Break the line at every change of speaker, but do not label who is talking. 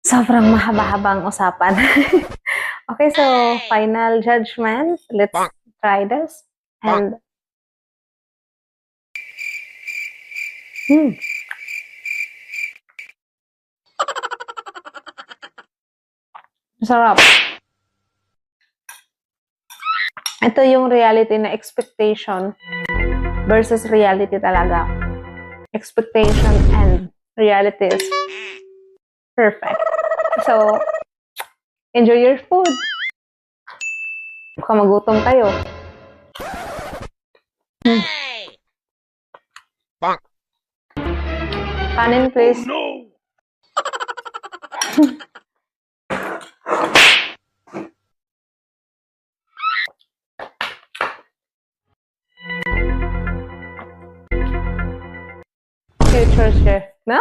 Sobrang mahaba-habang usapan. Okay, so final judgment. Let's try this. And sarap. Ito yung reality na expectation versus reality talaga. Expectation and reality is perfect. So, enjoy your food. Baka magutom kayo. Kanin, please.
No!
Future chef. No.